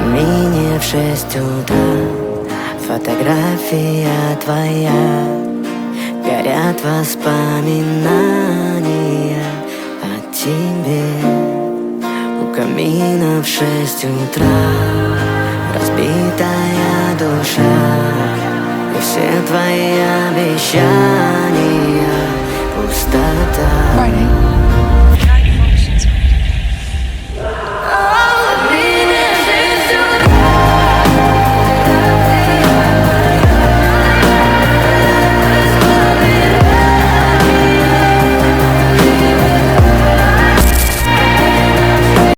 камине в 6 утра. Фотография твоя, горят воспоминания о тебе. У камина в 6 утра разбитая душа, и все твои обещания пустота.